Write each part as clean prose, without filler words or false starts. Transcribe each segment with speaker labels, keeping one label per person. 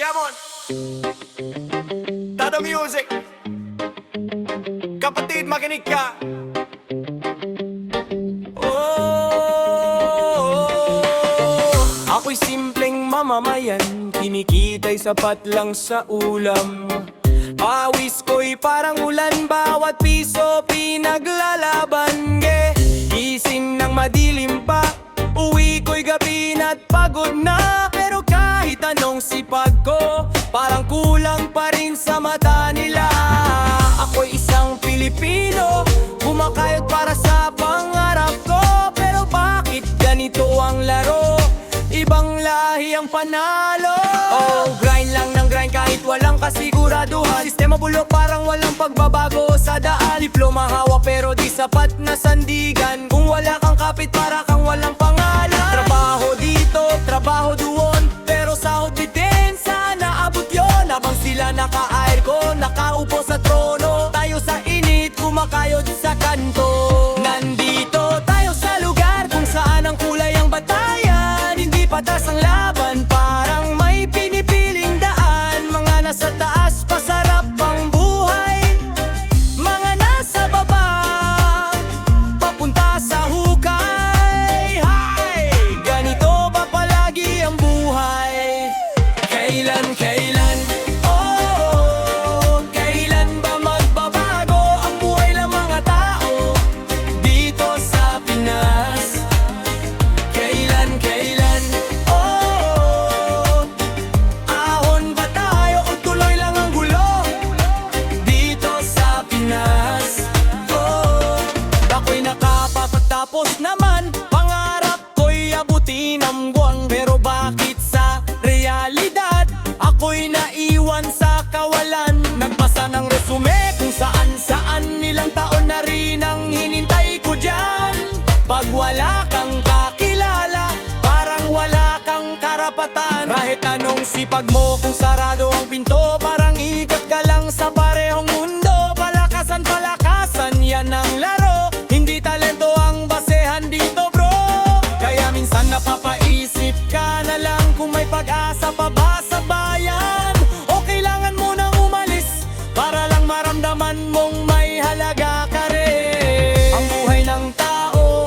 Speaker 1: Yamon, Tado Music. Kapatid, makinig ka. Ako'y simpleng mamamayan, kinikita'y sapat lang sa ulam. Pawis ko'y parang ulan, bawat piso pinaglalaban. Gising ng madilim pa, uwi ko'y gabi na't pagod na. Pero kahit anong sipag ko, parang kulang pa rin sa mata nila. Ako'y isang Pilipino, kumakayod para sa pangarap ko. Pero bakit ganito ang laro? Ibang lahi ang panalo. Oh, grind lang ng grind kahit walang kasiguraduhan. Sistema bulok parang walang pagbabago sa daan. Diploma hawak pero di sapat na sandigan. Kung wala kang kapit para kang walang pangalan. Trabaho dito, trabaho doon, pero sahod bitin sana abot yun. Habang sila naka-aircon, nakaupo sa trono, tayo sa init, kumakayod sa kanto. Nandito tayo sa lugar kung saan ang kulay ang batayan. Hindi patas ang laban, parang may pinipiling daan. Mga nasa taas, pasarap ang buhay. Mga nasa baba, papunta sa hukay. Hay! Ganito ba palagi ang buhay? Kailan, oh, kailan ba magbabago ang buhay ng mga tao dito sa Pinas? Kailan, oh, ahon ba tayo o tuloy lang ang gulo dito sa Pinas? Oh, ako'y nakapagtapos naman, pangarap ko'y abutin ang buwan. Pero bakit sa realidad ako'y naiwan sa kawalan? Nagpasa ng resume kung saan ilang taon na rin ang hinintay ko dyan. Pag wala kang kakilala, parang wala kang karapatan. Kahit anong sipag mo, kung sarado ang pinto, parang ikot ka lang sa parehong mundo. Palakasan, yan ang laro. Hindi talento ang basehan dito, bro. Kaya minsan napapaisip ka na lang kung may pag-asa pa ba sa bayan. O kailangan mo nang umalis para lang maramdaman mong may halaga ka rin. Ang buhay ng tao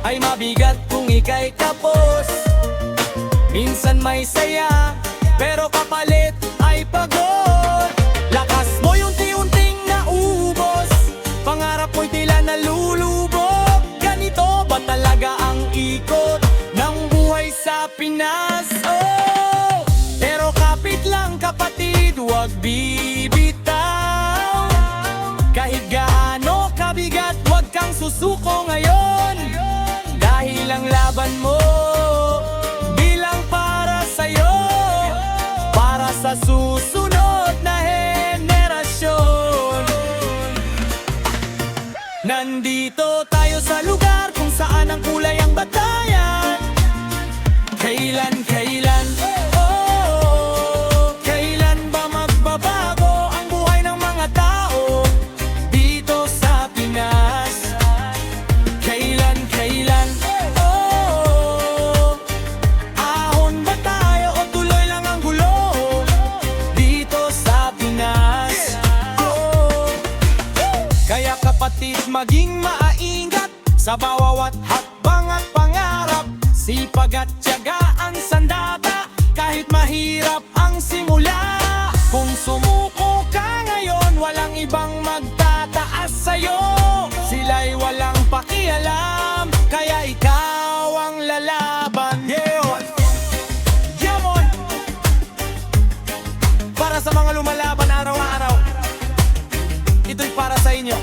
Speaker 1: ay mabigat kung ika'y tapos. Minsan may saya, pero kapalit ay pagod. Lakas mo'y unti-unting naubos, pangarap mo'y tila nalulubog. Ganito ba talaga ang ikot ng buhay sa Pinas? Oh, pero kapit lang kapatid, huwag bibitaw. Kahit gaano kabigat, huwag kang susuko ngayon. Dahil ang laban mo bilang para sa'yo, para sa susunod na henerasyon. Nandito tayo sa lugar kung saan ang kulay ang batayan. Kailan, oh, kailan ba magbabago ang buhay ng mga tao dito sa Pinas? Kailan, oh, ahon ba tayo o tuloy lang ang gulo dito sa Pinas? Oh, kaya kapatid, maging maingat sa bawat hakbang at pangarap. Sipag at tiyaga ang sandata, kahit mahirap ang simula. Kung sumuko ka ngayon, walang ibang magtataas sa'yo. Sila'y walang pakialam, kaya ikaw ang lalaban. Yamon, para sa mga lumalaban araw-araw, ito'y para sa inyo.